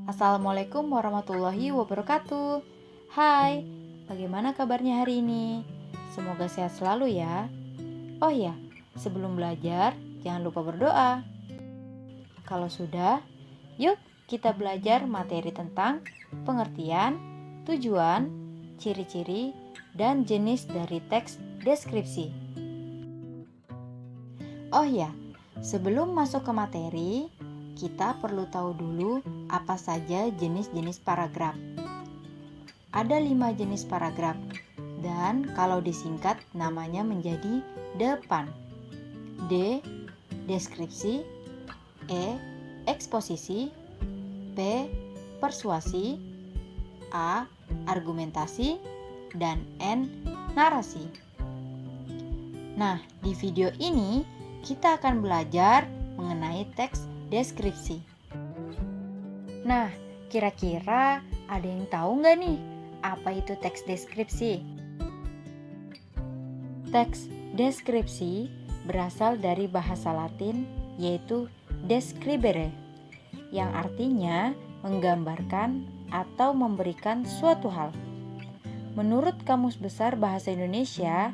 Assalamualaikum warahmatullahi wabarakatuh. Hai, bagaimana kabarnya hari ini? Semoga sehat selalu ya. Oh ya, sebelum belajar, jangan lupa berdoa. Kalau sudah, yuk kita belajar materi tentang pengertian, tujuan, ciri-ciri, dan jenis dari teks deskripsi. Oh ya, sebelum masuk ke materi, kita perlu tahu dulu apa saja jenis-jenis paragraf. Ada 5 jenis paragraf, dan kalau disingkat namanya menjadi depan. D. Deskripsi. E. Eksposisi. P. Persuasi. A. Argumentasi. Dan N. Narasi. Nah, di video ini kita akan belajar mengenai teks deskripsi. Nah, kira-kira ada yang tahu nggak nih apa itu teks deskripsi? Teks deskripsi berasal dari bahasa Latin yaitu describere, yang artinya menggambarkan atau memberikan suatu hal. Menurut Kamus Besar Bahasa Indonesia,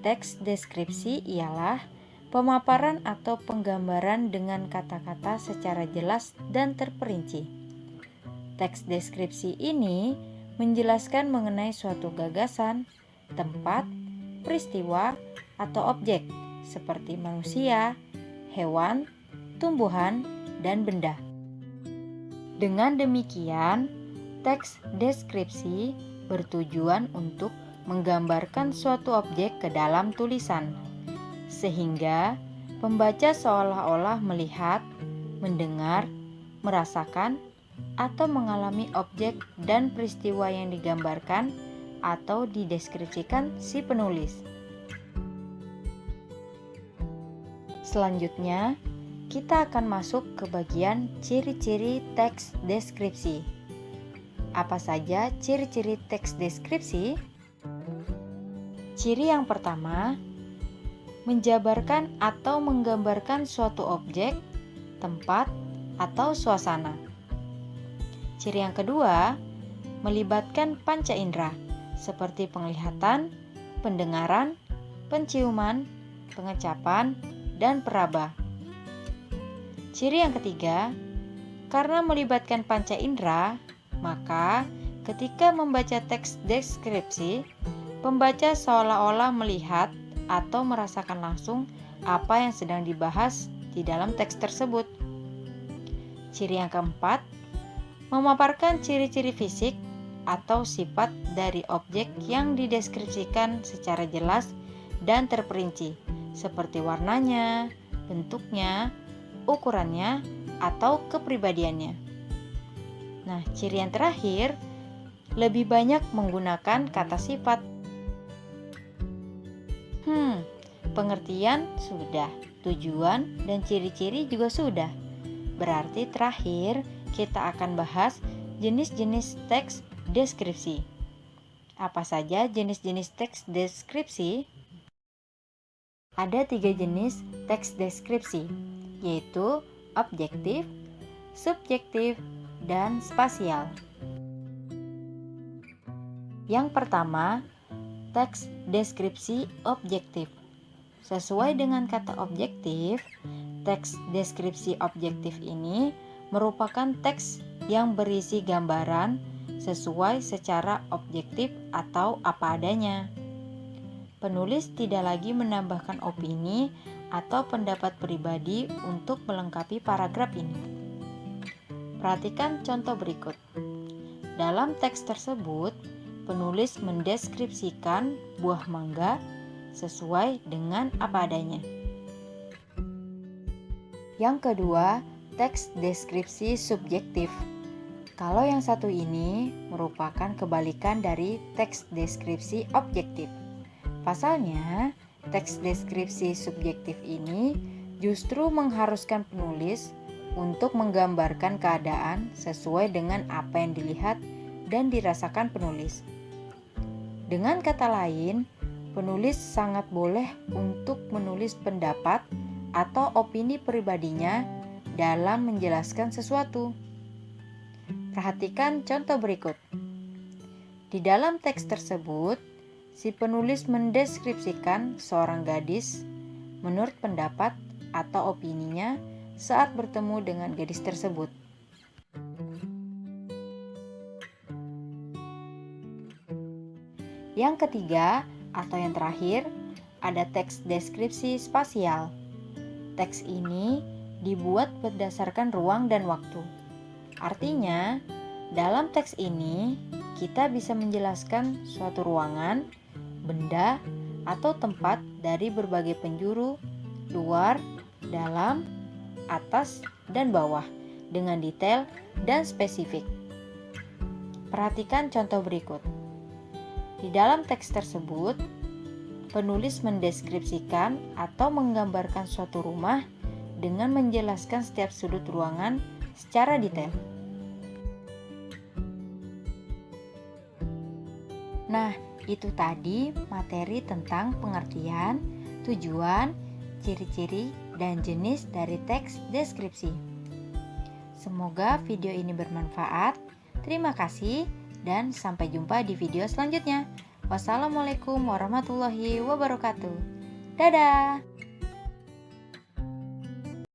teks deskripsi ialah pemaparan atau penggambaran dengan kata-kata secara jelas dan terperinci. Teks deskripsi ini menjelaskan mengenai suatu gagasan, tempat, peristiwa, atau objek seperti manusia, hewan, tumbuhan, dan benda. Dengan demikian, teks deskripsi bertujuan untuk menggambarkan suatu objek ke dalam tulisan, sehingga pembaca seolah-olah melihat, mendengar, merasakan, atau mengalami objek dan peristiwa yang digambarkan atau dideskripsikan si penulis. Selanjutnya, kita akan masuk ke bagian ciri-ciri teks deskripsi. Apa saja ciri-ciri teks deskripsi? Ciri yang pertama, menjabarkan atau menggambarkan suatu objek, tempat, atau suasana. Ciri yang kedua, melibatkan panca indera seperti penglihatan, pendengaran, penciuman, pengecapan, dan peraba. Ciri yang ketiga, karena melibatkan panca indera, maka ketika membaca teks deskripsi, pembaca seolah-olah melihat atau merasakan langsung apa yang sedang dibahas di dalam teks tersebut. Ciri yang keempat, memaparkan ciri-ciri fisik atau sifat dari objek yang dideskripsikan secara jelas dan terperinci, seperti warnanya, bentuknya, ukurannya, atau kepribadiannya. Nah, ciri yang terakhir, lebih banyak menggunakan kata sifat. Pengertian sudah, tujuan dan ciri-ciri juga sudah. Berarti terakhir kita akan bahas jenis-jenis teks deskripsi. Apa saja jenis-jenis teks deskripsi? Ada 3 jenis teks deskripsi, yaitu objektif, subjektif, dan spasial. Yang pertama, teks deskripsi objektif. Sesuai dengan kata objektif, teks deskripsi objektif ini merupakan teks yang berisi gambaran sesuai secara objektif atau apa adanya. Penulis tidak lagi menambahkan opini atau pendapat pribadi untuk melengkapi paragraf ini. Perhatikan contoh berikut. Dalam teks tersebut, penulis mendeskripsikan buah mangga sesuai dengan apa adanya. Yang kedua, teks deskripsi subjektif. Kalau yang satu ini merupakan kebalikan dari teks deskripsi objektif. Pasalnya, teks deskripsi subjektif ini justru mengharuskan penulis untuk menggambarkan keadaan sesuai dengan apa yang dilihat dan dirasakan penulis. Dengan kata lain, penulis sangat boleh untuk menulis pendapat atau opini pribadinya dalam menjelaskan sesuatu. Perhatikan contoh berikut. Di dalam teks tersebut, si penulis mendeskripsikan seorang gadis menurut pendapat atau opininya saat bertemu dengan gadis tersebut. Yang ketiga atau yang terakhir, ada teks deskripsi spasial. Teks ini dibuat berdasarkan ruang dan waktu. Artinya, dalam teks ini kita bisa menjelaskan suatu ruangan, benda, atau tempat dari berbagai penjuru, luar, dalam, atas, dan bawah dengan detail dan spesifik. Perhatikan contoh berikut. Di dalam teks tersebut, penulis mendeskripsikan atau menggambarkan suatu rumah dengan menjelaskan setiap sudut ruangan secara detail. Nah, itu tadi materi tentang pengertian, tujuan, ciri-ciri, dan jenis dari teks deskripsi. Semoga video ini bermanfaat. Terima kasih dan sampai jumpa di video selanjutnya. Wassalamualaikum warahmatullahi wabarakatuh. Dadah!